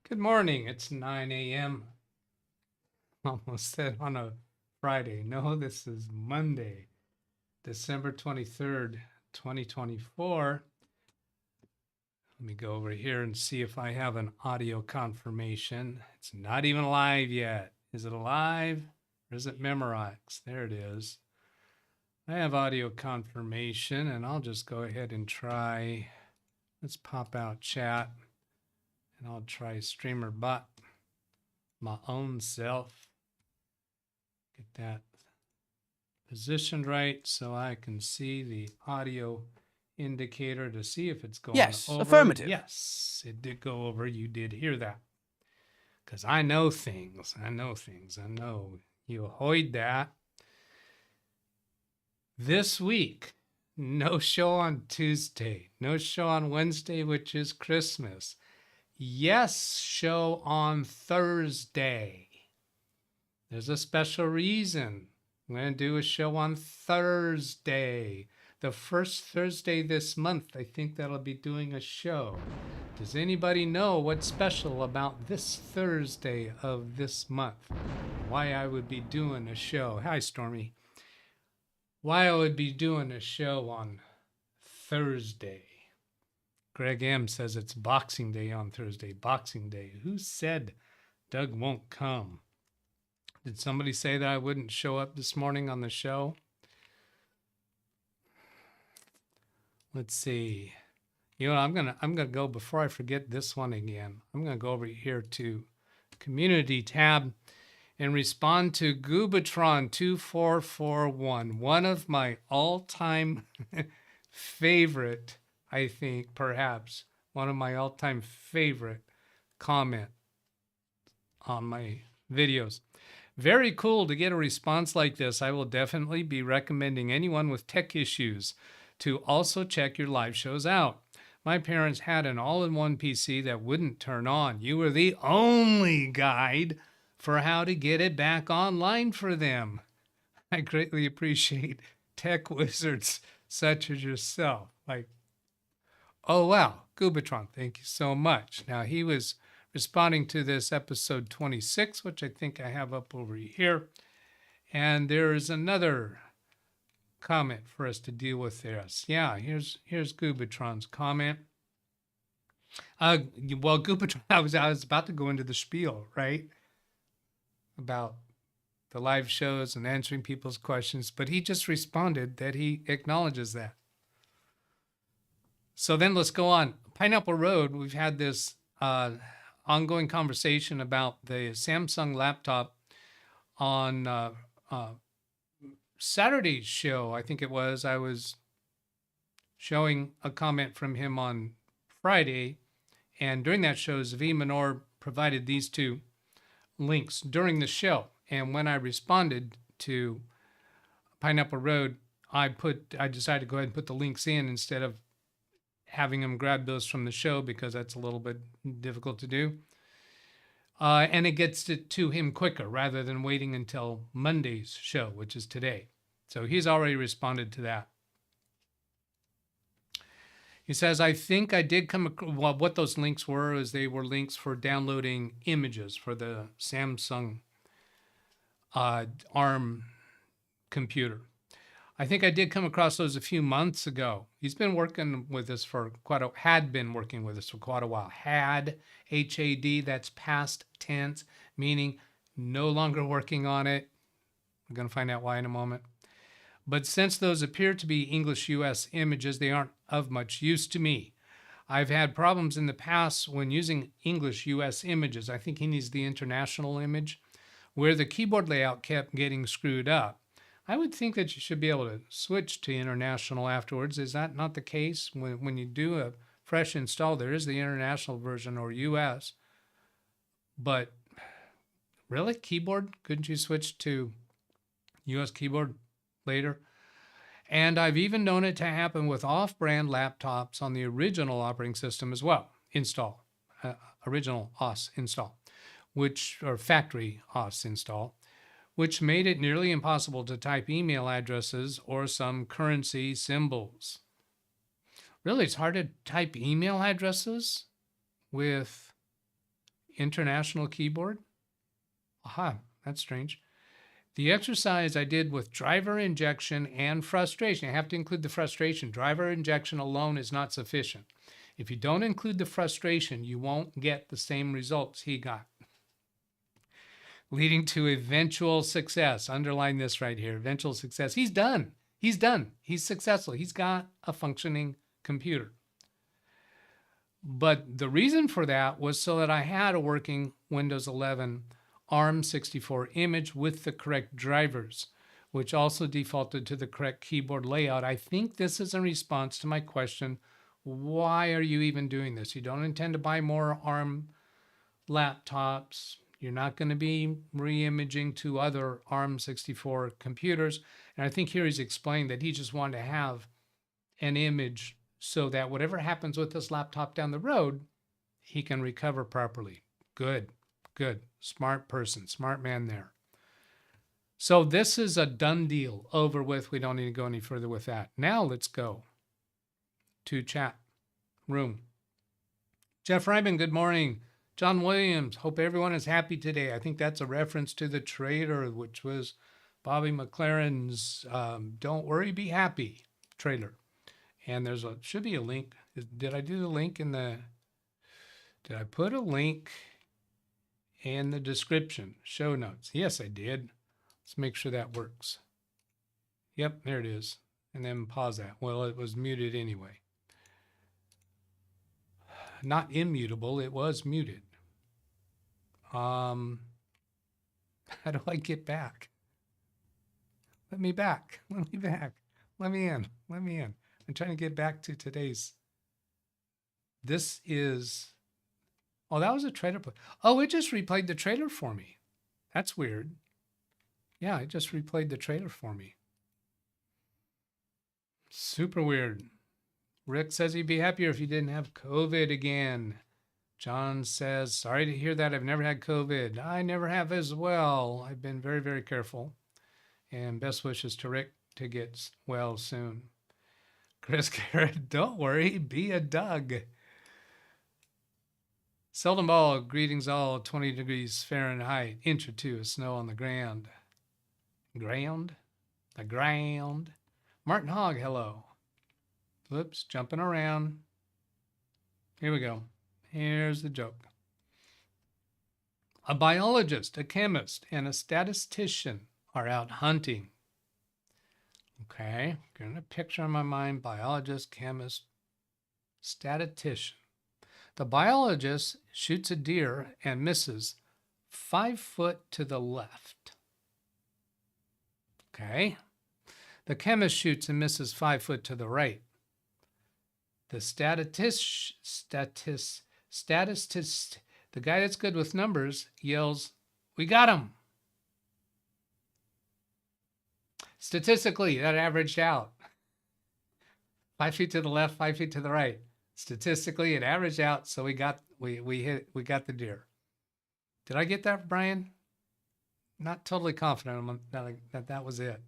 Good morning. It's 9 a.m. Almost said on a Friday. No, this is Monday, December 23rd, 2024. Let me go over here and see if I have an audio confirmation. It's not even live yet. Is it alive or is it Memorex? There it is. I have audio confirmation and I'll just go ahead and try. Let's pop out chat and I'll try StreamerBot, my own self. Get that positioned right so I can see the audio indicator to see if it's going Yes, over. affirmative. Yes, it did go over. You did hear that. Because I know things. I know you avoid that. This week, no show on Tuesday, no show on Wednesday, which is Christmas. Yes, show on Thursday. There's a special reason. I'm going to do a show on Thursday. The first Thursday this month, I think that'll be doing a show. Does anybody know what's special about this Thursday of this month? Why I would be doing a show? Hi, Stormy. Why I would be doing a show on Thursday. Greg M says it's Boxing Day on Thursday. Boxing Day. Who said Doug won't come? Did somebody say that I wouldn't show up this morning on the show? Let's see. You know, I'm gonna go before I forget this one again. I'm gonna go over here to Community tab and respond to Goobatron 2441, one of my all-time favorite, I think, perhaps one of my all-time favorite comment on my videos. Very cool to get a response like this. I will definitely be recommending anyone with tech issues to also check your live shows out. My parents had an all-in-one PC that wouldn't turn on. You were the only guide for how to get it back online for them. I greatly appreciate tech wizards such as yourself. Like, oh wow, Goobatron, thank you so much. Now he was responding to this episode 26, which I think I have up over here. And there's another comment for us to deal with this. Yeah, here's Goobatron's comment. Well, Goobatron, I was about to go into the spiel, right? About the live shows and answering people's questions, but he just responded that he acknowledges that. So then let's go on. Pineapple Road, we've had this ongoing conversation about the Samsung laptop on Saturday's show. I think it was. I was showing a comment from him on Friday, and during that show, Zvi Menor provided these two links during the show. And when I responded to Pineapple Road, I decided to go ahead and put the links in instead of having him grab those from the show because that's a little bit difficult to do. And it gets to him quicker rather than waiting until Monday's show, which is today. So he's already responded to that. He says, I think I did come across, well, what those links were is they were links for downloading images for the Samsung ARM computer. I think I did come across those a few months ago. He's been working with us for had been working with us for quite a while. Had, H-A-D, that's past tense, meaning no longer working on it. We're going to find out why in a moment. But since those appear to be English US images, they aren't of much use to me. I've had problems in the past when using English US images. I think he needs the international image, where the keyboard layout kept getting screwed up. I would think that you should be able to switch to international afterwards. Is that not the case? When you do a fresh install, there is the international version or US. But really, keyboard? Couldn't you switch to US keyboard later? And I've even known it to happen with off-brand laptops on the original operating system as well. Original OS install, or factory OS install, which made it nearly impossible to type email addresses or some currency symbols. Really, it's hard to type email addresses with International keyboard? Aha, that's strange. The exercise I did with driver injection and frustration, I have to include the frustration. Driver injection alone is not sufficient. If you don't include the frustration, you won't get the same results he got. Leading to eventual success. Underline this right here, eventual success. He's done. He's done. He's successful. He's got a functioning computer. But the reason for that was so that I had a working Windows 11 ARM64 image with the correct drivers, which also defaulted to the correct keyboard layout. I think this is in response to my question, why are you even doing this? You don't intend to buy more ARM laptops. You're not going to be re-imaging to other ARM64 computers. And I think here he's explained that he just wanted to have an image so that whatever happens with this laptop down the road, he can recover properly. Good. Good. Smart person. Smart man there. So this is a done deal. Over with. We don't need to go any further with that. Now let's go to chat room. Jeff Ryman, good morning. John Williams, hope everyone is happy today. I think that's a reference to the trailer, which was Bobby McLaren's Don't Worry, Be Happy trailer. And there's should be a link. Did I do the link in the, did I put a link in the description, show notes? Yes, I did. Let's make sure that works. Yep, there it is. And then pause that. Well, it was muted anyway. Not immutable, it was muted. How do I get back? Let me back. Let me back. Let me in. Let me in. I'm trying to get back to today's. This is, oh, that was a trailer. Oh, it just replayed the trailer for me. That's weird. Yeah, it just replayed the trailer for me. Super weird. Rick says he'd be happier if he didn't have COVID again. John says, sorry to hear that. I've never had COVID. I never have as well. I've been very, very careful. And best wishes to Rick to get well soon. Chris Garrett, don't worry, be a Doug. Seldom Ball, greetings all, 20 degrees Fahrenheit, inch or two of snow on the ground. Ground? The ground. Martin Hogg, hello. Whoops, jumping around. Here we go. Here's the joke. A biologist, a chemist, and a statistician are out hunting. Okay, getting a picture in my mind. Biologist, chemist, statistician. The biologist shoots a deer and misses 5 foot to the left. Okay. The chemist shoots and misses 5 foot to the right. The statistist, the guy that's good with numbers, yells, "We got him." Statistically, that averaged out. 5 feet to the left, 5 feet to the right. Statistically, it averaged out, so we got the deer. Did I get that, Brian? Not totally confident that was it.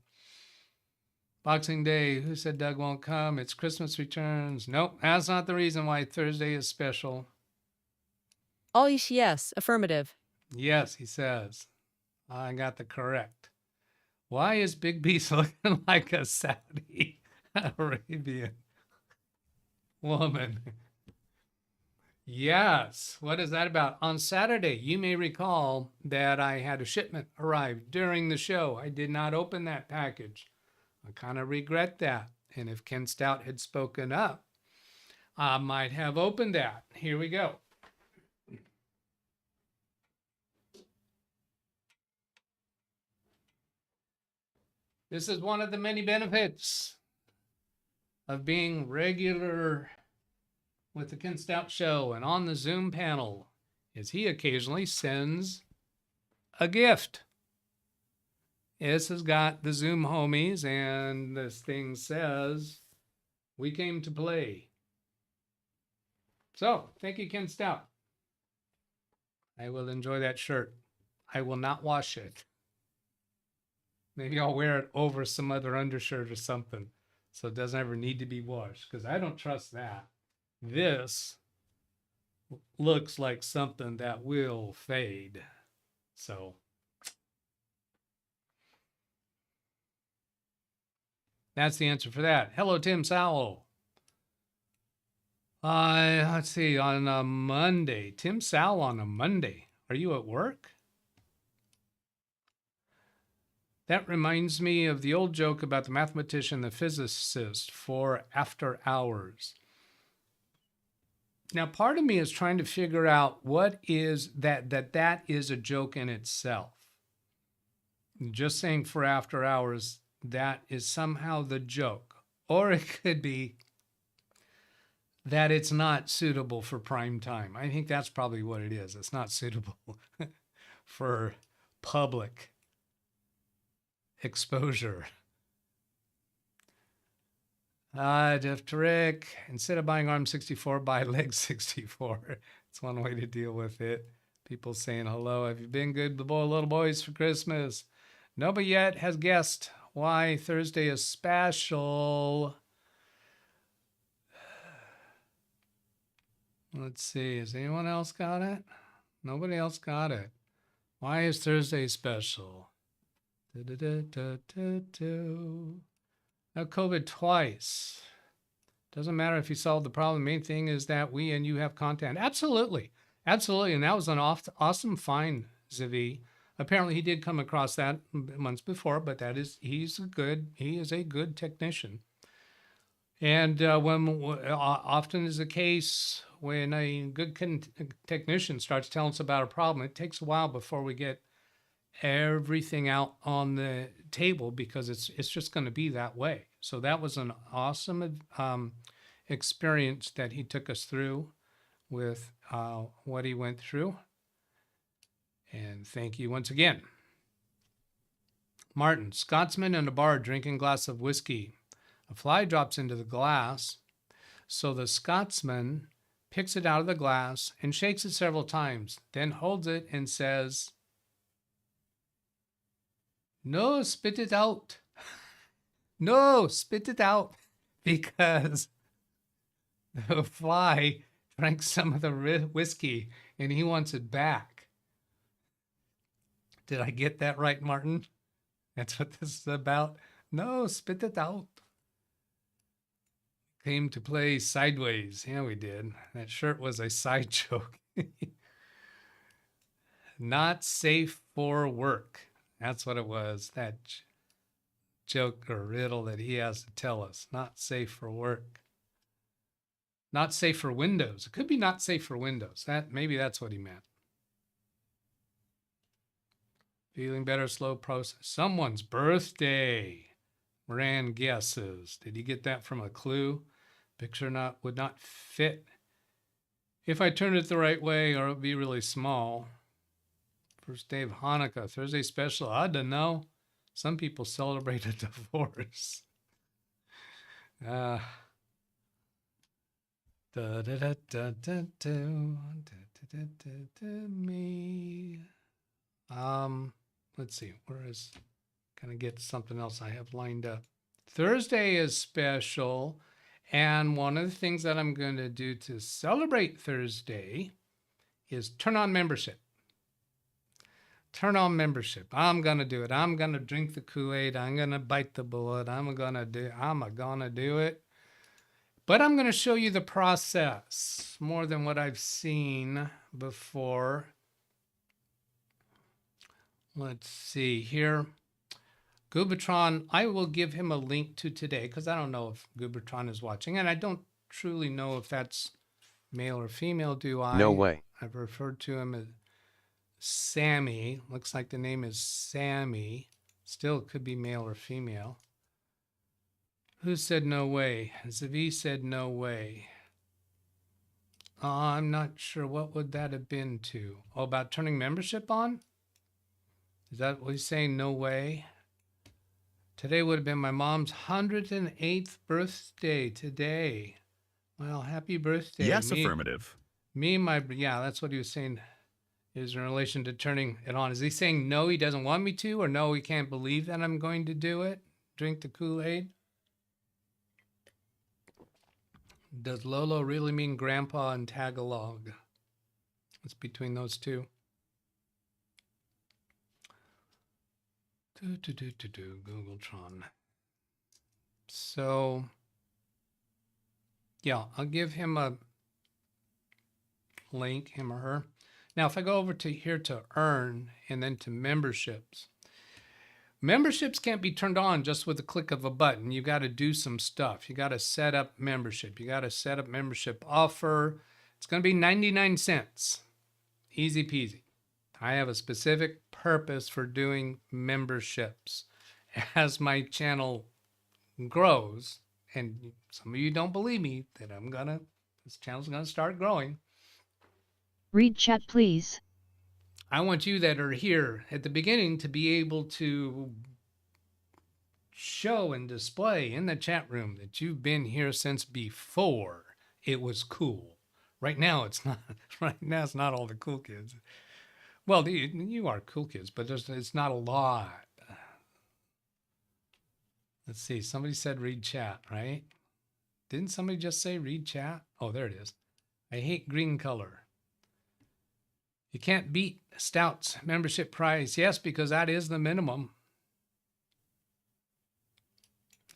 Boxing Day, who said Doug won't come? It's Christmas returns. Nope, that's not the reason why Thursday is special. Always yes, affirmative. Yes, he says. I got the correct. Why is Big Beast looking like a Saudi Arabian woman? Yes, what is that about? On Saturday, you may recall that I had a shipment arrive during the show. I did not open that package. I kind of regret that. And if Ken Stout had spoken up, I might have opened that. Here we go. This is one of the many benefits of being regular with the Ken Stout Show and on the Zoom panel, is he occasionally sends a gift. This has got the Zoom homies, and this thing says, "We came to play." So, thank you, Ken Stout. I will enjoy that shirt. I will not wash it. Maybe I'll wear it over some other undershirt or something, so it doesn't ever need to be washed, because I don't trust that. This looks like something that will fade. So that's the answer for that. Hello, Tim Sowell. Let's see, on a Monday. Tim Sowell on a Monday. Are you at work? That reminds me of the old joke about the mathematician, the physicist for after hours. Now, part of me is trying to figure out what is that is a joke in itself. Just saying for after hours, that is somehow the joke. Or it could be that it's not suitable for prime time. I think that's probably what it is. It's not suitable for public exposure. Jeff Trick, instead of buying Arm 64, buy Leg 64. It's one way to deal with it. People saying hello. Have you been good little boys for Christmas? Nobody yet has guessed why Thursday is special. Let's see. Has anyone else got it? Nobody else got it. Why is Thursday special? Now, COVID twice. Doesn't matter if you solve the problem. The main thing is that we and you have content. Absolutely. Absolutely. And that was an awesome find, Zavi. Apparently he did come across that months before, but he is a good technician. And often is the case when a good technician starts telling us about a problem, it takes a while before we get everything out on the table because it's just going to be that way. So that was an awesome experience that he took us through with what he went through. And thank you once again. Martin, Scotsman in a bar drinking a glass of whiskey. A fly drops into the glass. So the Scotsman picks it out of the glass and shakes it several times, then holds it and says, "No, spit it out. No, spit it out." Because the fly drank some of the whiskey and he wants it back. Did I get that right, Martin? That's what this is about. No, spit it out. Came to play sideways. Yeah, we did. That shirt was a side joke. Not safe for work. That's what it was. That joke or riddle that he has to tell us. Not safe for work. Not safe for Windows. It could be not safe for Windows. Maybe that's what he meant. Feeling better, slow process. Someone's birthday. Moran guesses. Did you get that from a clue? Picture would not fit if I turned it the right way, or it would be really small. First day of Hanukkah, Thursday special. I don't know. Some people celebrate a divorce. Me. Let's see. Gonna get something else I have lined up. Thursday is special, and one of the things that I'm going to do to celebrate Thursday is turn on membership. Turn on membership. I'm gonna do it. I'm gonna drink the Kool-Aid. I'm gonna bite the bullet. I'm gonna do it. But I'm gonna show you the process more than what I've seen before. Let's see here. Gubatron, I will give him a link to today because I don't know if Gubatron is watching, and I don't truly know if that's male or female, do I? No way. I've referred to him as Sammy. Looks like the name is Sammy. Still, it could be male or female. Who said no way? Zavi said no way. I'm not sure. What would that have been to? Oh, about turning membership on? Is that what he's saying? No way. Today would have been my mom's 108th birthday today. Well, happy birthday. Yes, affirmative. Yeah, that's what he was saying is in relation to turning it on. Is he saying no, he doesn't want me to, or no, he can't believe that I'm going to do it? Drink the Kool-Aid? Does Lolo really mean grandpa in Tagalog? It's between those two. Googletron. So, yeah, I'll give him a link, him or her. Now, if I go over to here to earn and then to memberships, memberships can't be turned on just with a click of a button. You got to do some stuff. You got to set up membership. You got to set up membership offer. It's going to be 99 cents. Easy peasy. I have a specific purpose for doing memberships. As my channel grows, and some of you don't believe me that this channel's gonna start growing. Read chat, please. I want you that are here at the beginning to be able to show and display in the chat room that you've been here since before it was cool. Right now it's not. Right now it's not all the cool kids. Well, you are cool kids, but it's not a lot. Let's see. Somebody said read chat, right? Didn't somebody just say read chat? Oh, there it is. I hate green color. You can't beat Stout's membership price. Yes, because that is the minimum.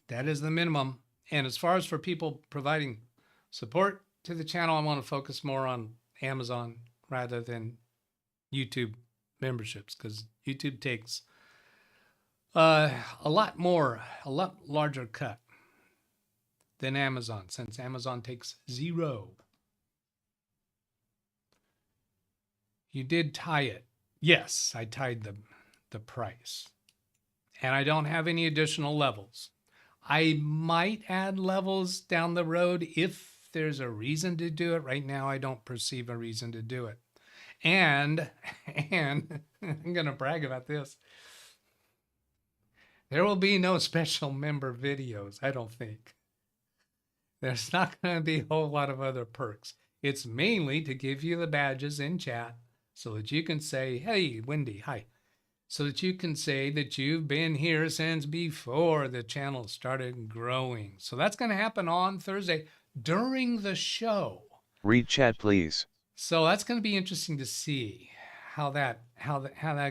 That is the minimum. And as far as for people providing support to the channel, I want to focus more on Amazon rather than YouTube memberships, because YouTube takes a lot larger cut than Amazon, since Amazon takes 0. You did tie it. Yes, I tied the price. And I don't have any additional levels. I might add levels down the road if there's a reason to do it. Right now, I don't perceive a reason to do it. And I'm going to brag about this. There will be no special member videos, I don't think. There's not going to be a whole lot of other perks. It's mainly to give you the badges in chat so that you can say, hey, Wendy, hi. So that you can say that you've been here since before the channel started growing. So that's going to happen on Thursday during the show. Read chat, please. So that's going to be interesting to see how that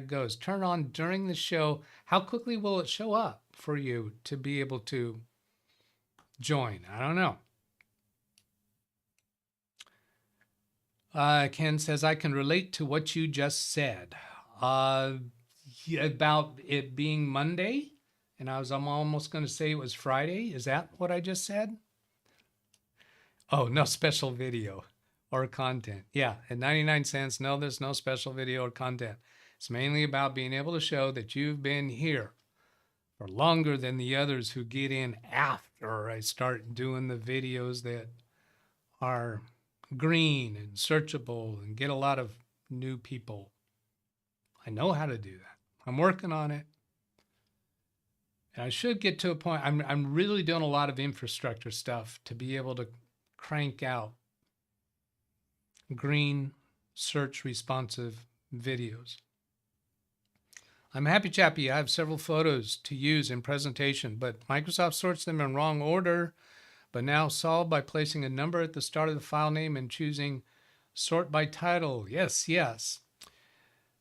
goes. Turn on during the show. How quickly will it show up for you to be able to join? I don't know. Ken says, I can relate to what you just said about it being Monday. And I'm almost going to say it was Friday. Is that what I just said? Oh, no special video or content. Yeah, at 99 cents, no, there's no special video or content. It's mainly about being able to show that you've been here for longer than the others who get in after I start doing the videos that are green and searchable and get a lot of new people. I know how to do that. I'm working on it. And I should get to a point, I'm really doing a lot of infrastructure stuff to be able to crank out green search responsive videos. I'm happy chappy. I have several photos to use in presentation, but Microsoft sorts them in wrong order, but now solved by placing a number at the start of the file name and choosing sort by title. Yes, yes.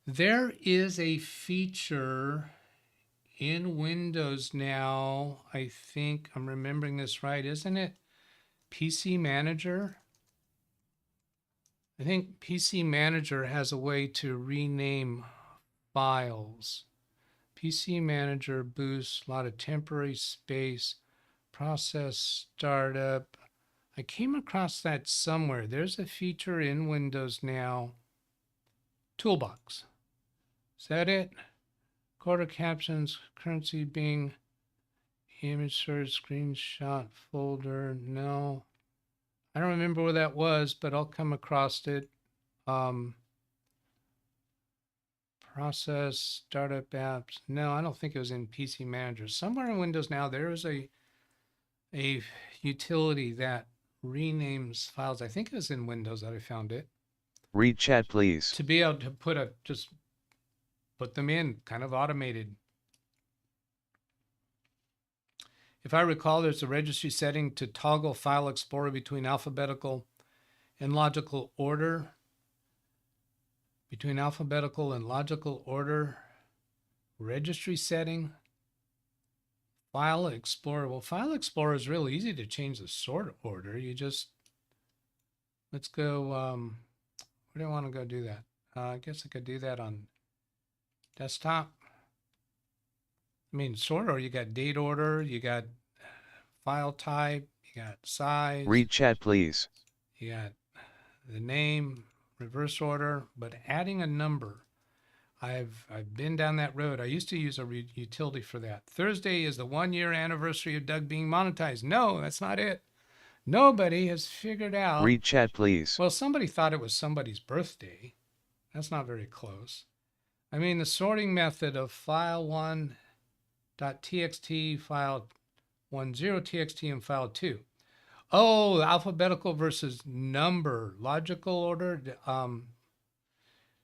There is a feature in Windows now, I think I'm remembering this right, isn't it? PC Manager. I think PC Manager has a way to rename files. PC Manager boosts a lot of temporary space, process startup. I came across that somewhere. There's a feature in Windows now. Toolbox. Is that it? Quarter captions, currency being image search, screenshot folder. No. I don't remember where that was, but I'll come across it. Process, startup apps. No, I don't think it was in PC Manager. Somewhere in Windows now, there is a utility that renames files. I think it was in Windows that I found it. Read chat, please. To be able to just put them in, kind of automated. If I recall, there's a registry setting to toggle File Explorer between alphabetical and logical order. between alphabetical and logical order, registry setting, File Explorer. Well, File Explorer is real easy to change the sort order. You just, let's go, where do I want to go do that? I guess I could do that on desktop. I mean, sort order, you got date order, you got file type, you got size. Read chat please. You got the name, reverse order, but adding a number. I've been down that road. I used to use a utility for that. Thursday is the 1-year anniversary of Doug being monetized. No, that's not it. Nobody has figured out. Read chat please. Well, somebody thought it was somebody's birthday. That's not very close. I mean, the sorting method of file1.txt, file10.txt, and file2. Oh, alphabetical versus number, logical order.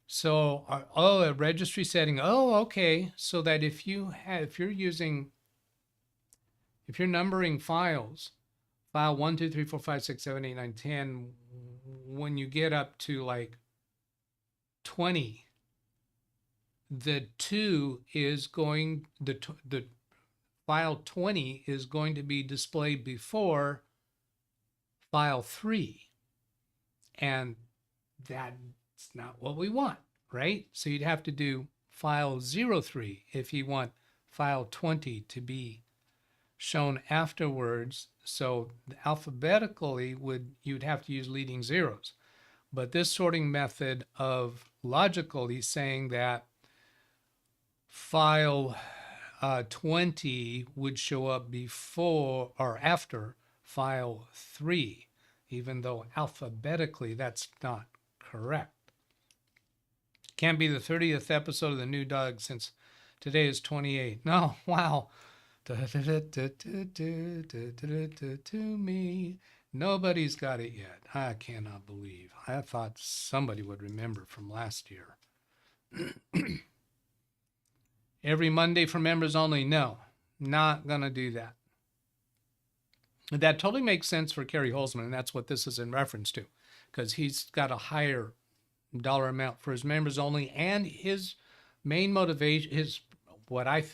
So, a registry setting. Oh, okay. So that if you're numbering files, file 1, 2, 3, 4, 5, 6, 7, 8, 9, 10, when you get up to like 20, the file 20 is going to be displayed before file 3. And that's not what we want, right? So you'd have to do file 03 if you want file 20 to be shown afterwards. So alphabetically you'd have to use leading zeros. But this sorting method of logical, he's saying that file 20 would show up before or after file 3, even though alphabetically that's not correct. Can't be the 30th episode of the new Doug since today is 28. No, wow. To me. Nobody's got it yet. I cannot believe. I thought somebody would remember from last year. Every Monday for members only. No, not going to do that. That totally makes sense for Kerry Holzman, and that's what this is in reference to, because he's got a higher dollar amount for his members only, and his main motivation, what I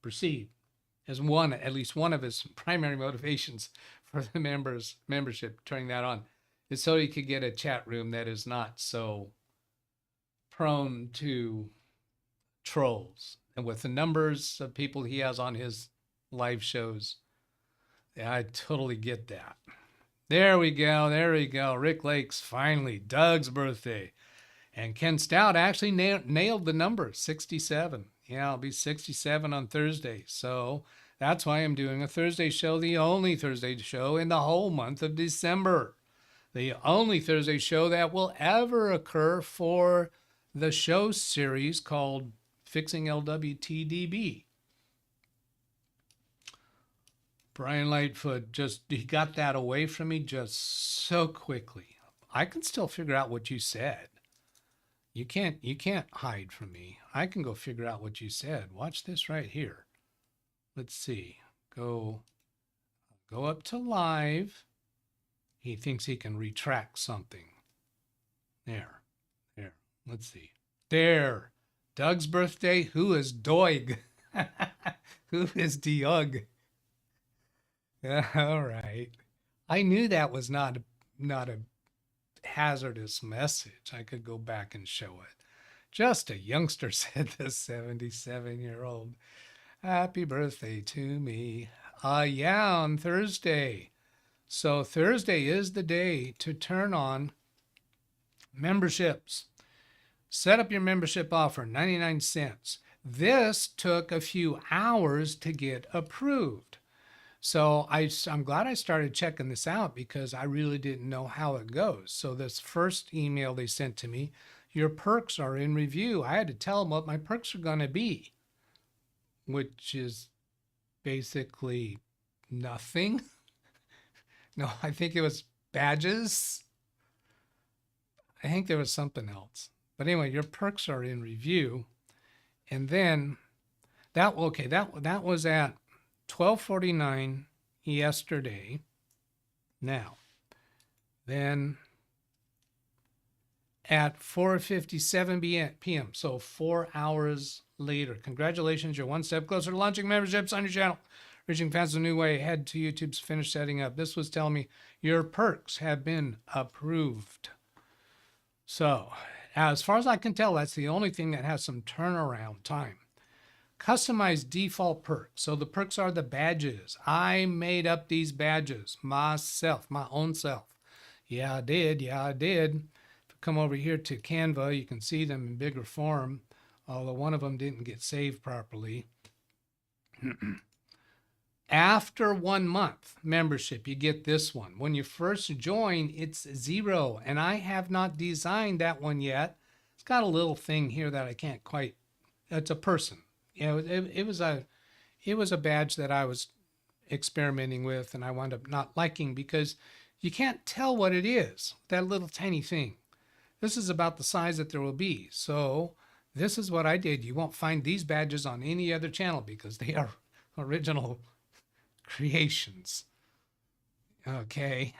perceive as at least one of his primary motivations for the membership, turning that on, is so he could get a chat room that is not so prone to trolls. And with the numbers of people he has on his live shows, yeah, I totally get that. There we go. Rick Lakes, finally, Doug's birthday. And Ken Stout actually nailed the number, 67. Yeah, I'll be 67 on Thursday. So that's why I'm doing a Thursday show, the only Thursday show in the whole month of December. The only Thursday show that will ever occur for the show series called Fixing LWTdb. Brian Lightfoot, he got that away from me just so quickly. I can still figure out what you said. You can't hide from me. I can go figure out what you said. Watch this right here. Let's see. Go up to live. He thinks he can retract something. There. Let's see. There. Doug's birthday. Who is Doig? Who is Doug? All right. I knew that was not a hazardous message. I could go back and show it. Just a youngster, said the 77-year-old. Happy birthday to me. Yeah, on Thursday. So Thursday is the day to turn on memberships. Set up your membership offer, 99 cents. This took a few hours to get approved. So I'm glad I started checking this out because I really didn't know how it goes. So this first email they sent to me, your perks are in review. I had to tell them what my perks are going to be, which is basically nothing. No, I think it was badges. I think there was something else. But anyway, your perks are in review. And then that was at 12:49 yesterday. Now, then at 4:57 p.m. So 4 hours later. Congratulations, you're one step closer to launching memberships on your channel. Reaching fans a new way. Head to YouTube's finish setting up. This was telling me your perks have been approved. So as far as I can tell, that's the only thing that has some turnaround time. Customize default perks. So the perks are the badges. I made up these badges myself, my own self. Yeah, I did. Yeah, I did. If you come over here to Canva, you can see them in bigger form, although one of them didn't get saved properly. After 1 month membership, you get this one. When you first join, it's 0, and I have not designed that one yet. It's got a little thing here that I can't quite, it's a person. You know, it was a badge that I was experimenting with, and I wound up not liking because you can't tell what it is, that little tiny thing. This is about the size that there will be. So this is what I did. You won't find these badges on any other channel because they are original creations. Okay.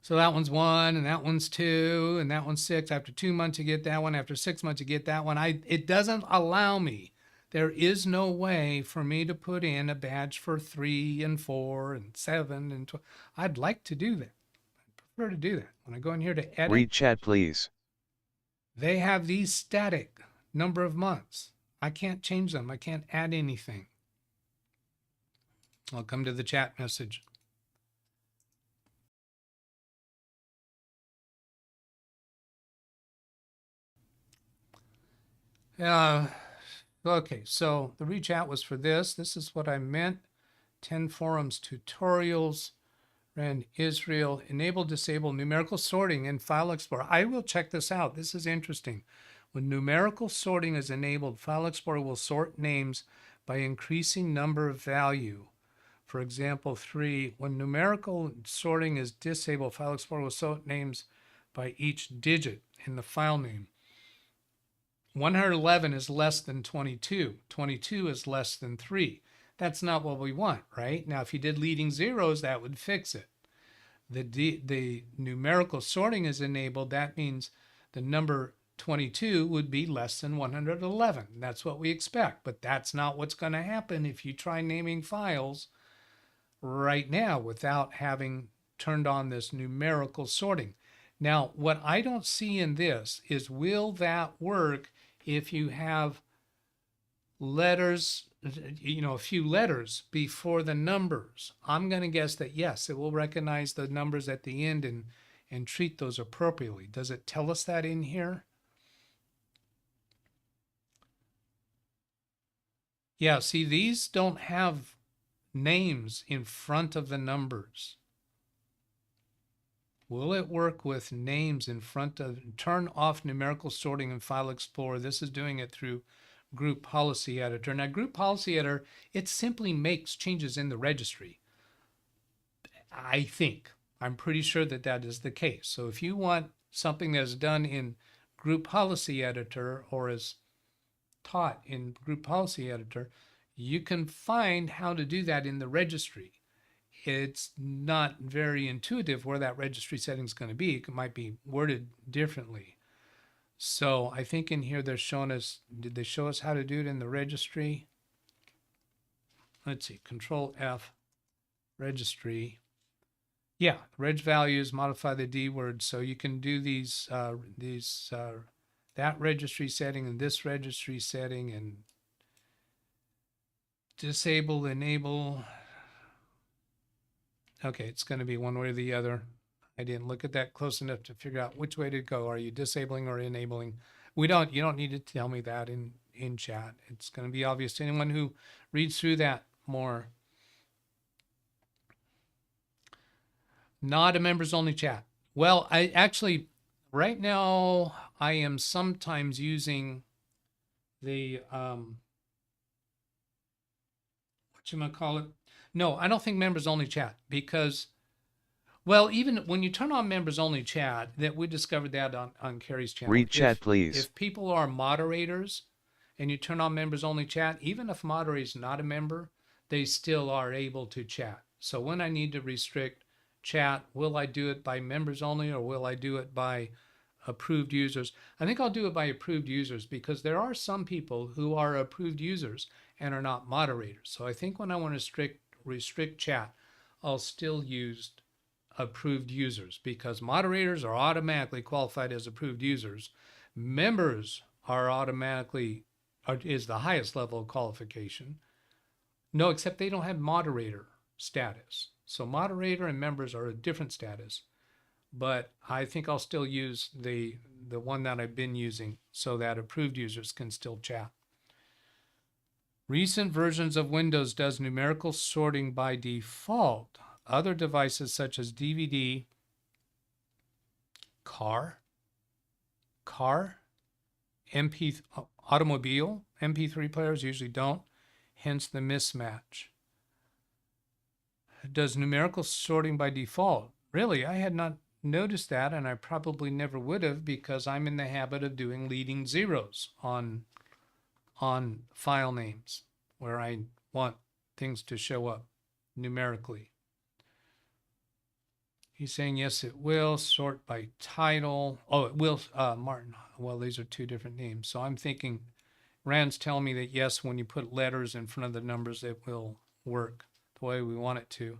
So that one's 1, and that one's 2, and that one's 6. After 2 months, you get that one. After 6 months, you get that one. It doesn't allow me. There is no way for me to put in a badge for 3 and 4 and 7 and 12. I'd like to do that. I prefer to do that. When I go in here to edit, Read chat, please. they have these static number of months. I can't change them. I can't add anything. I'll come to the chat message. Okay, so the reach out was for this. This is what I meant. 10 forums tutorials, ran Israel, enable, disable numerical sorting in File Explorer. I will check this out. This is interesting. When numerical sorting is enabled, File Explorer will sort names by increasing number of value. For example, 3, when numerical sorting is disabled, File Explorer will sort names by each digit in the file name. 111 is less than 22. 22 is less than 3. That's not what we want, right? Now, if you did leading zeros, that would fix it. The numerical sorting is enabled. That means the number 22 would be less than 111. That's what we expect, but that's not what's going to happen if you try naming files right now without having turned on this numerical sorting. Now, what I don't see in this is, will that work if you have letters, a few letters before the numbers? I'm going to guess that yes, it will recognize the numbers at the end and treat those appropriately. Does it tell us that in here? Yeah, see, these don't have names in front of the numbers. Will it work with names in front of? Turn off numerical sorting in File Explorer. This is doing it through Group Policy Editor. Now, Group Policy Editor, it simply makes changes in the registry. I think. I'm pretty sure that that is the case. So if you want something that's done in Group Policy Editor or is taught in Group Policy Editor, you can find how to do that in the registry. It's not very intuitive where that registry setting is going to be. It might be worded differently. So I think in here they're showing us, did they show us how to do it in the registry? Let's see, Control F, registry. Yeah, reg values, modify the D word. So you can do these that registry setting and this registry setting and disable, enable. Okay, it's going to be one way or the other. I didn't look at that close enough to figure out which way to go. Are you disabling or enabling? You don't need to tell me that in chat. It's going to be obvious to anyone who reads through that more. Not a members only chat. Well, I actually, right now, I am sometimes using the, whatchamacallit? No, I don't think members only chat because, well, even when you turn on members only chat, that we discovered that on Carrie's channel. Read chat, please. If people are moderators and you turn on members only chat, even if moderator is not a member, they still are able to chat. So when I need to restrict chat. Will I do it by members only, or will I do it by approved users? I think I'll do it by approved users, because there are some people who are approved users and are not moderators. So I think when I want to restrict chat, I'll still use approved users, because moderators are automatically qualified as approved users. Members are automatically, is the highest level of qualification. No, except they don't have moderator status. So moderator and members are a different status. But I think I'll still use the one that I've been using, so that approved users can still chat. Recent versions of Windows does numerical sorting by default. Other devices such as DVD, car, automobile, MP3 players usually don't, hence the mismatch. It does numerical sorting by default. Really, I had not noticed that, and I probably never would have, because I'm in the habit of doing leading zeros on file names where I want things to show up numerically. He's saying, yes, it will sort by title. Oh, it will, Martin. Well, these are two different names. So I'm thinking, Rand's telling me that, yes, when you put letters in front of the numbers, it will work the way we want it to.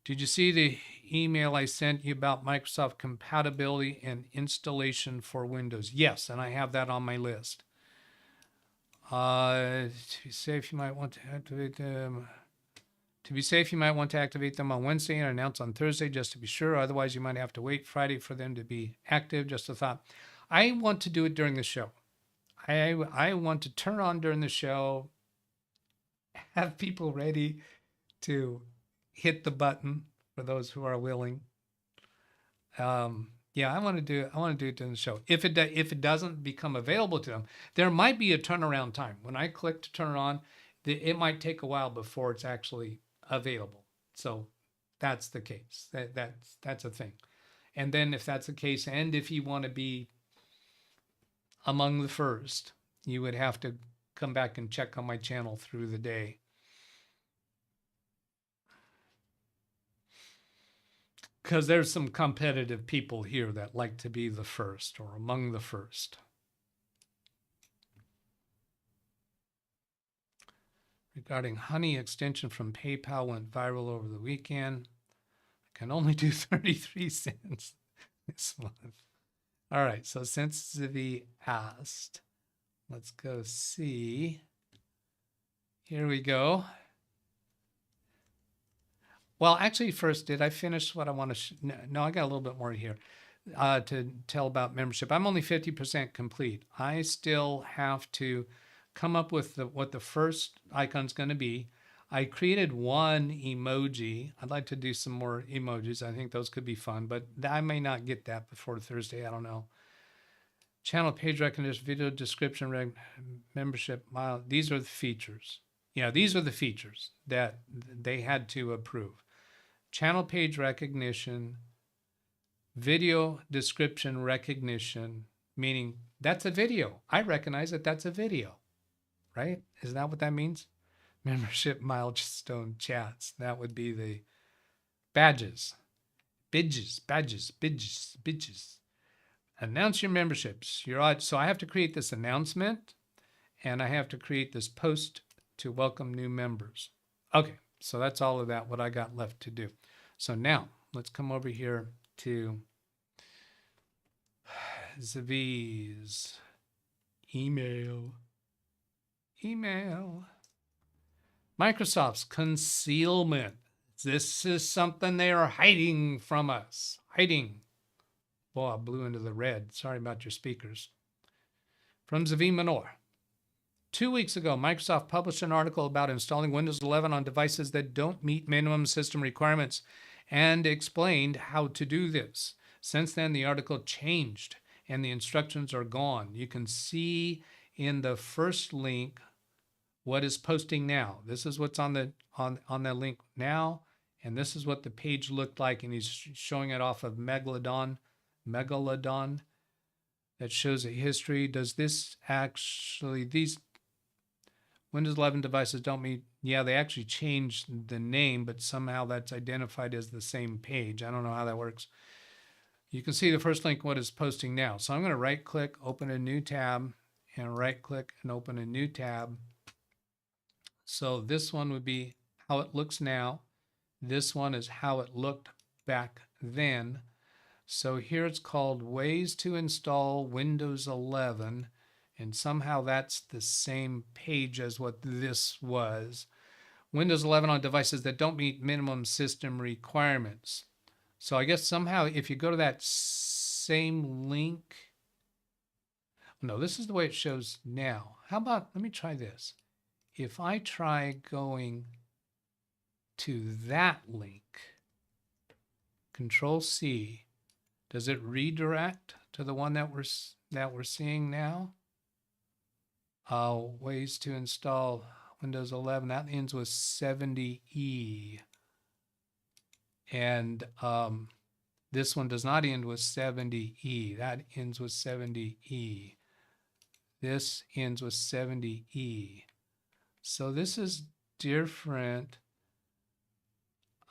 Did you see the email I sent you about Microsoft compatibility and installation for Windows? Yes, and I have that on my list. To be safe, you might want to activate them. To be safe, you might want to activate them on Wednesday and announce on Thursday, just to be sure. Otherwise, you might have to wait Friday for them to be active. Just a thought. I want to do it during the show. I want to turn on during the show, have people ready to hit the button for those who are willing. Yeah, I want to do it during the show. If it doesn't become available to them, there might be a turnaround time. When I click to turn it on, it might take a while before it's actually available. So that's the case. That's a thing. And then if that's the case, and if you want to be among the first, you would have to come back and check on my channel through the day. Because there's some competitive people here that like to be the first or among the first. Regarding Honey extension from PayPal went viral over the weekend. I can only do 33 cents this month. All right, so since Zivi asked, let's go see. Here we go. Well, actually, first, did I finish what I want to? No, I got a little bit more here to tell about membership. I'm only 50% complete. I still have to come up with what the first icon's going to be. I created one emoji. I'd like to do some more emojis. I think those could be fun, but I may not get that before Thursday. I don't know. Channel page recognition, video description, membership. These are the features. Yeah, these are the features that they had to approve. Channel page recognition, video description recognition, meaning that's a video. I recognize that that's a video, right? Is that what that means? Membership milestone chats. That would be the badges. Badges. Announce your memberships. So I have to create this announcement, and I have to create this post to welcome new members. Okay, so that's all of that, what I got left to do. So now let's come over here to Zavi's email. Microsoft's concealment. This is something they are hiding from us. Hiding. Boy, I blew into the red. Sorry about your speakers. From Zavi Manor. 2 weeks ago, Microsoft published an article about installing Windows 11 on devices that don't meet minimum system requirements and explained how to do this. Since then, the article changed and the instructions are gone. You can see in the first link what is posting now. This is what's on the link now, and this is what the page looked like, and he's showing it off of Megalodon that shows a history. Does this actually, these Windows 11 devices don't meet Yeah, they actually changed the name, but somehow that's identified as the same page. I don't know how that works. You can see the first link, what is posting now. So I'm going to right click, open a new tab, and right click and open a new tab. So this one would be how it looks now. This one is how it looked back then. So here it's called Ways to Install Windows 11. And somehow that's the same page as what this was. Windows 11 on devices that don't meet minimum system requirements. So I guess somehow if you go to that same link, no, this is the way it shows now. How about, let me try this. If I try going to that link, Control C, does it redirect to the one that we're seeing now? Ways to install Windows 11, that ends with 70E. And this one does not end with 70E. That ends with 70E. This ends with 70E. So this is different.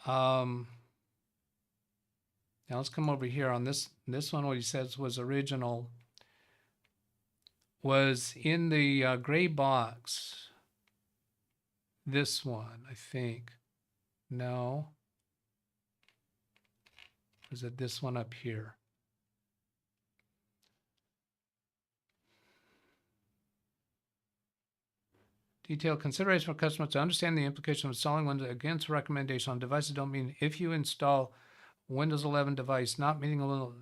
Now let's come over here on this one. What he says was original was in the gray box. This one, I think. No. Was it this one up here? Detailed consideration for customers to understand the implication of installing Windows against recommendation on devices don't mean if you install Windows 11 device not meeting a little,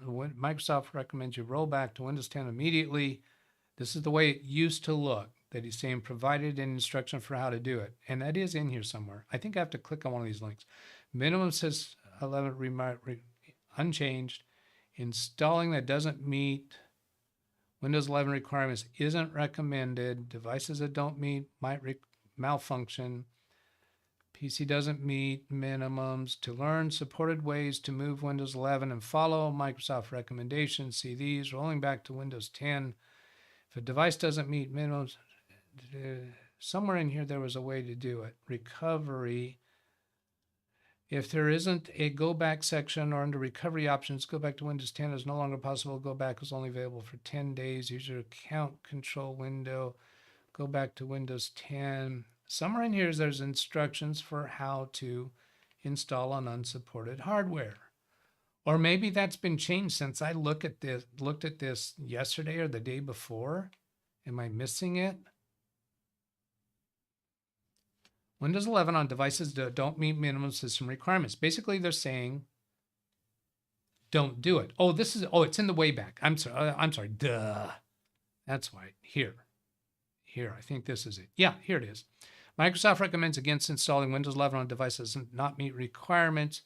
Microsoft recommends you roll back to Windows 10 immediately. This is the way it used to look, that he's saying provided an instruction for how to do it. And that is in here somewhere. I think I have to click on one of these links. Minimum says 11 unchanged. Installing that doesn't meet Windows 11 requirements isn't recommended. Devices that don't meet might malfunction. PC doesn't meet minimums. To learn supported ways to move Windows 11 and follow Microsoft recommendations, see these. Rolling back to Windows 10. If a device doesn't meet minimums, somewhere in here there was a way to do it. Recovery. If there isn't a go back section or under recovery options, go back to Windows 10 is no longer possible. Go back is only available for 10 days. Use your account control window. Go back to Windows 10. Somewhere in here there's instructions for how to install on unsupported hardware. Or maybe that's been changed since I looked at this yesterday or the day before. Am I missing it? Windows 11 on devices that don't meet minimum system requirements. Basically, they're saying, don't do it. Oh, it's in the way back. I'm sorry. Duh. That's why. Here, I think this is it. Yeah, here it is. Microsoft recommends against installing Windows 11 on devices that not meet requirements.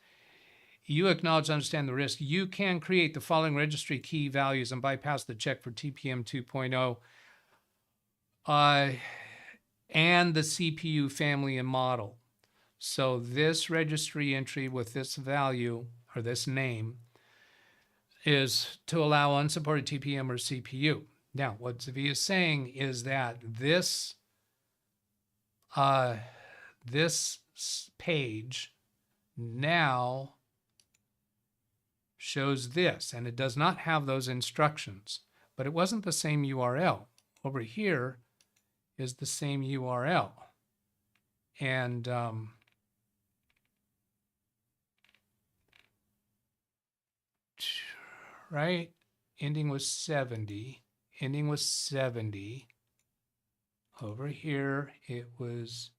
You acknowledge, understand the risk. You can create the following registry key values and bypass the check for TPM 2.0. And the CPU family and model. So this registry entry with this value or this name is to allow unsupported TPM or CPU. Now, what Zavi is saying is that this page now shows this, and it does not have those instructions, but it wasn't the same URL. Over here is the same URL. And right, ending with 70. Over here, it was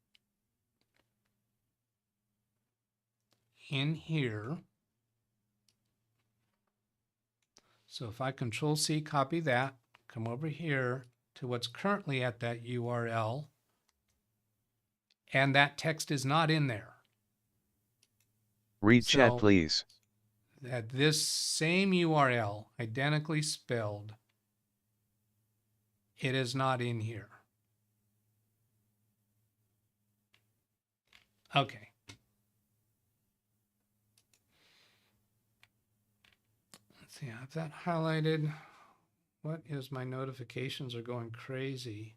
in here. So if I Control C, copy that, come over here to what's currently at that URL, and that text is not in there. Read chat, please. That this same URL, identically spelled, it is not in here. Okay. Let's see, I have that highlighted. What is my notifications are going crazy.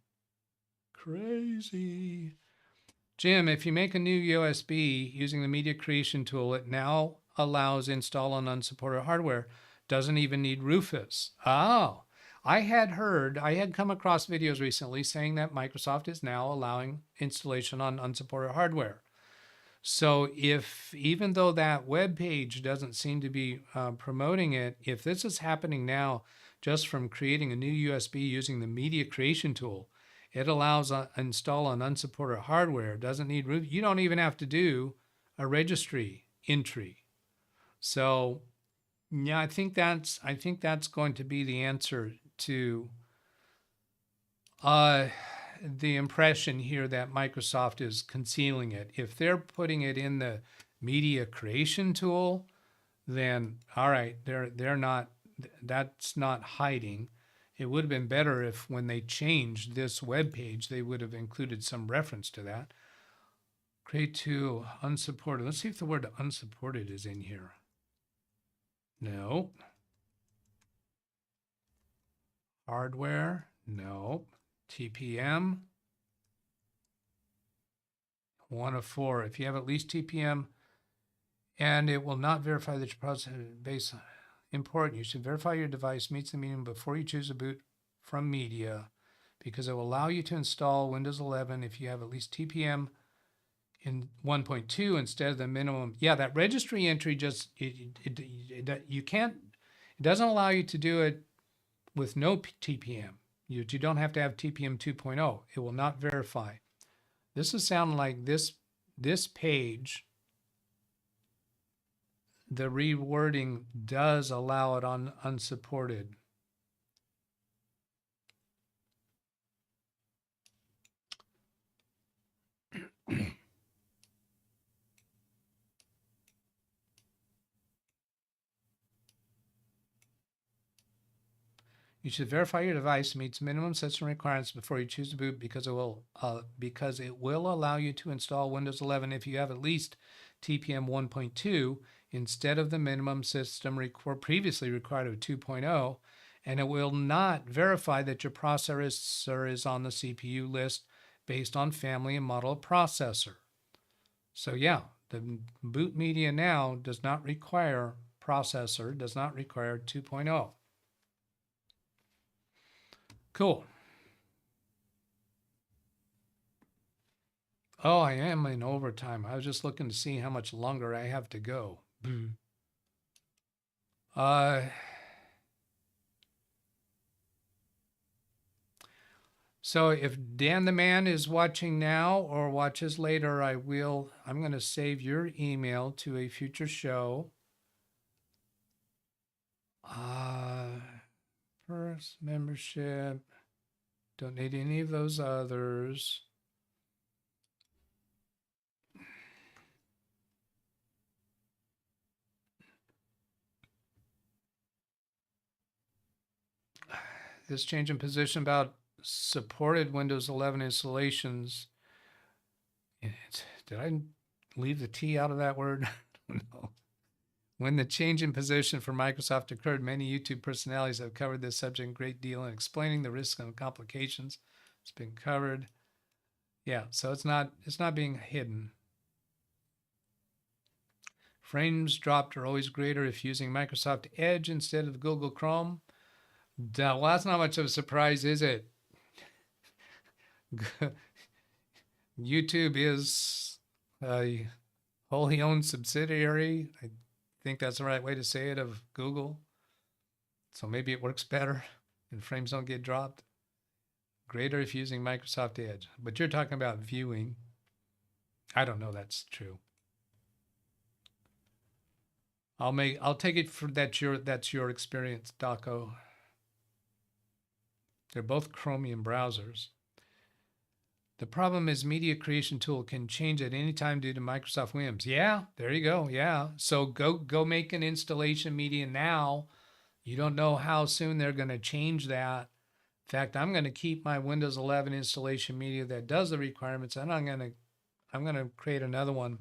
Jim, if you make a new USB using the media creation tool, it now allows install on unsupported hardware. Doesn't even need Rufus. Oh, I had come across videos recently saying that Microsoft is now allowing installation on unsupported hardware. So even though that web page doesn't seem to be promoting it, if this is happening now just from creating a new USB using the media creation tool, it allows install on unsupported hardware. Doesn't need root. You don't even have to do a registry entry. So yeah, I think that's going to be the answer to the impression here that Microsoft is concealing it. If they're putting it in the media creation tool, then all right, they're not. That's not hiding. It would have been better if when they changed this web page, they would have included some reference to that. Create to unsupported. Let's see if the word unsupported is in here. No. Hardware. No. TPM. 1 of 4. If you have at least TPM and it will not verify that your process base important, you should verify your device meets the minimum before you choose a boot from media, because it will allow you to install Windows 11 if you have at least TPM in 1.2 instead of the minimum. Yeah, that registry entry just you can't. It doesn't allow you to do it with no TPM. You don't have to have TPM 2.0. It will not verify. This is sounding like this page. The rewording does allow it on unsupported. You should verify your device meets minimum system requirements before you choose to boot, because it will allow you to install Windows 11 if you have at least TPM 1.2 instead of the minimum system previously required of 2.0, and it will not verify that your processor is on the CPU list based on family and model of processor. So yeah, the boot media now does not require processor, does not require 2.0. Cool. Oh, I am in overtime. I was just looking to see how much longer I have to go. So if Dan the Man is watching now or watches later, I'm going to save your email to a future show. First membership. Don't need any of those others. This change in position about supported Windows 11 installations. Did I leave the T out of that word? No. When the change in position for Microsoft occurred, many YouTube personalities have covered this subject in great deal and explaining the risks and complications. It's been covered. Yeah, so it's not being hidden. Frames dropped are always greater if using Microsoft Edge instead of Google Chrome. Well, that's not much of a surprise, is it? YouTube is a wholly owned subsidiary. I think that's the right way to say it, of Google. So maybe it works better and frames don't get dropped. Greater if using Microsoft Edge. But you're talking about viewing. I don't know that's true. I'll take it for that's your experience, Daco. They're both Chromium browsers. The problem is media creation tool can change at any time due to Microsoft Windows. Yeah, there you go. Yeah. So go make an installation media now. You don't know how soon they're going to change that. In fact, I'm going to keep my Windows 11 installation media that does the requirements, and I'm going to create another one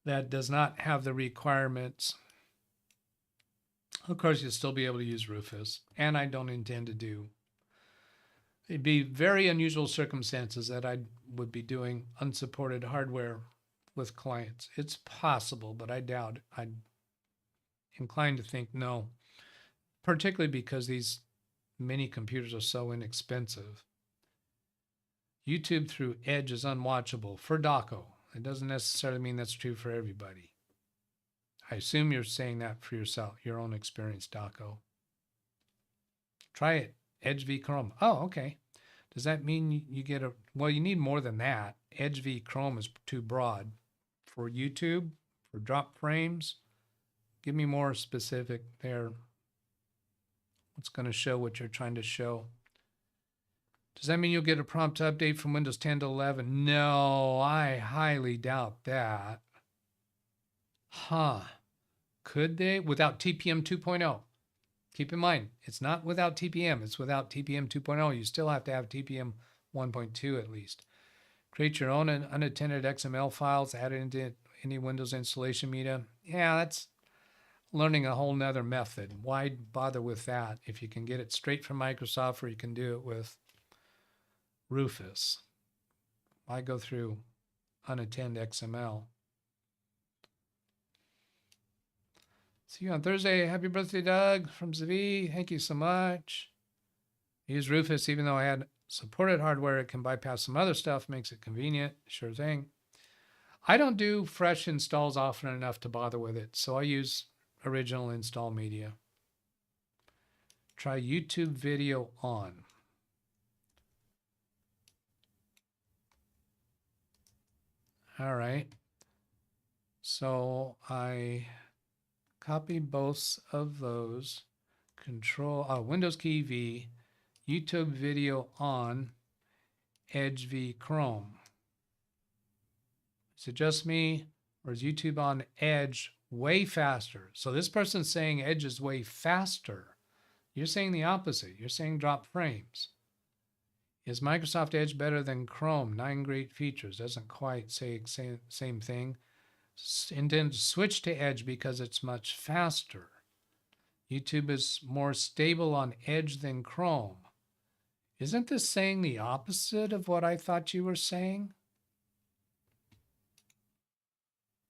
that does not have the requirements. Of course, you'll still be able to use Rufus, and I don't intend to do It'd be very unusual circumstances that I would be doing unsupported hardware with clients. It's possible, but I doubt. I'm inclined to think no, particularly because these mini computers are so inexpensive. YouTube through Edge is unwatchable for Daco. It doesn't necessarily mean that's true for everybody. I assume you're saying that for yourself, your own experience, Daco. Try it. Edge v Chrome. Oh, okay. Does that mean you get a, well, you need more than that. Edge v Chrome is too broad. For YouTube, for drop frames, give me more specific there. What's going to show what you're trying to show? Does that mean you'll get a prompt update from Windows 10 to 11? No, I highly doubt that. Huh. Could they? Without TPM 2.0. Keep in mind, it's not without TPM. It's without TPM 2.0. You still have to have TPM 1.2 at least. Create your own unattended XML files, add it into any Windows installation media. Yeah, that's learning a whole nother method. Why bother with that if you can get it straight from Microsoft, or you can do it with Rufus? Why go through unattended XML? See you on Thursday. Happy birthday, Doug, from Zavi. Thank you so much. Use Rufus, even though I had supported hardware, it can bypass some other stuff, makes it convenient. Sure thing. I don't do fresh installs often enough to bother with it, so I use original install media. Try YouTube video on. All right. So I copy both of those. Control Windows key V, YouTube video on, Edge v Chrome. Is it just me, or is YouTube on Edge way faster? So this person's saying Edge is way faster. You're saying the opposite. You're saying drop frames. Is Microsoft Edge better than Chrome? 9 great features. Doesn't quite say same thing. Intend to switch to Edge because it's much faster. YouTube is more stable on Edge than Chrome. Isn't this saying the opposite of what I thought you were saying?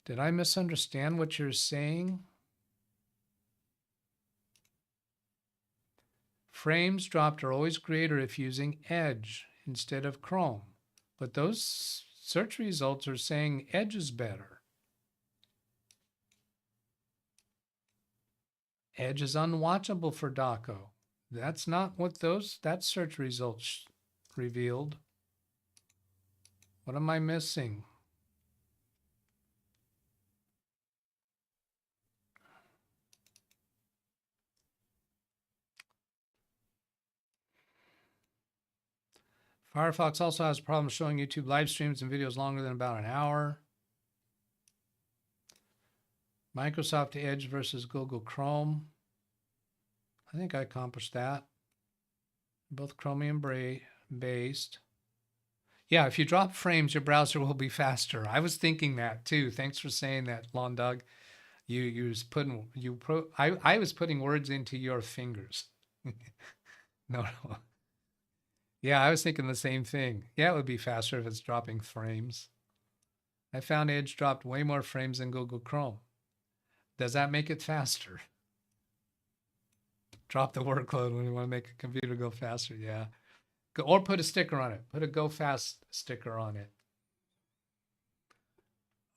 Did I misunderstand what you're saying? Frames dropped are always greater if using Edge instead of Chrome, but those search results are saying Edge is better. Edge is unwatchable for Daco. That's not what that search results revealed. What am I missing? Firefox also has a problem showing YouTube live streams and videos longer than about an hour. Microsoft Edge versus Google Chrome. I think I accomplished that. Both Chromium based. Yeah, if you drop frames, your browser will be faster. I was thinking that too. Thanks for saying that, Lawn Dog. I was putting words into your fingers. No. Yeah, I was thinking the same thing. Yeah, it would be faster if it's dropping frames. I found Edge dropped way more frames than Google Chrome. Does that make it faster? Drop the workload when you want to make a computer go faster. Yeah. Or put a sticker on it. Put a go fast sticker on it.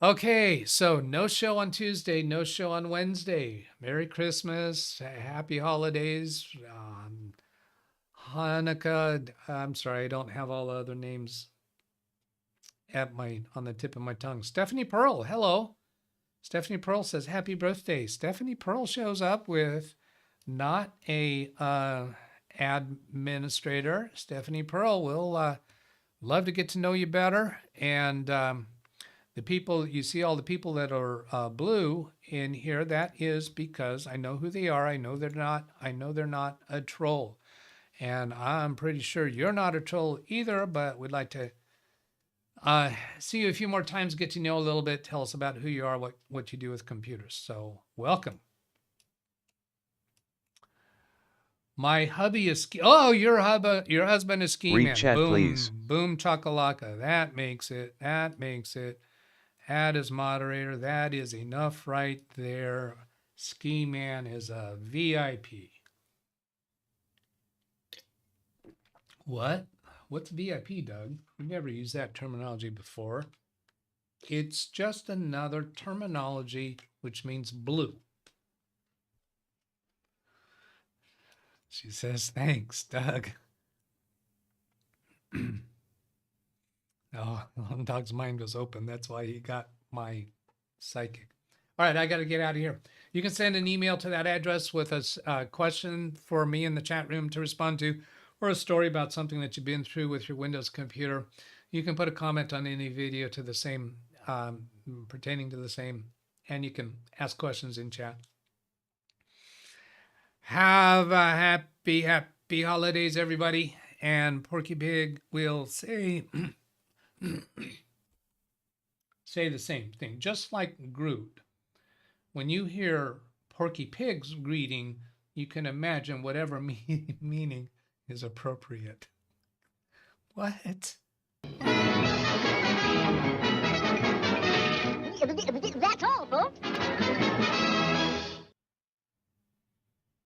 Okay, so no show on Tuesday, no show on Wednesday. Merry Christmas, happy holidays, Hanukkah. I'm sorry, I don't have all the other names on the tip of my tongue. Stephanie Pearl, hello. Stephanie Pearl says, happy birthday. Stephanie Pearl shows up with not a administrator. Stephanie Pearl will love to get to know you better. And the people, you see all the people that are blue in here, that is because I know who they are. I know they're not a troll. And I'm pretty sure you're not a troll either, but we'd like to see you a few more times, get to know a little bit, tell us about who you are, what you do with computers. So welcome. My hubby is oh, your husband is ski Read man. chat, Boom, please. boom, chakalaka. That makes it. That makes it. Add as moderator. That is enough right there. Ski man is a VIP. What? What's VIP, Doug? We've never used that terminology before. It's just another terminology which means blue. She says, thanks, Doug. Oh, Doug's mind was open. That's why he got my psychic. All right, I got to get out of here. You can send an email to that address with a question for me in the chat room to respond to, or a story about something that you've been through with your Windows computer. You can put a comment on any video to the same, pertaining to the same, and you can ask questions in chat. Have a happy holidays, everybody. And Porky Pig will say say the same thing, just like Groot. When you hear Porky Pig's greeting, you can imagine whatever meaning is appropriate. What?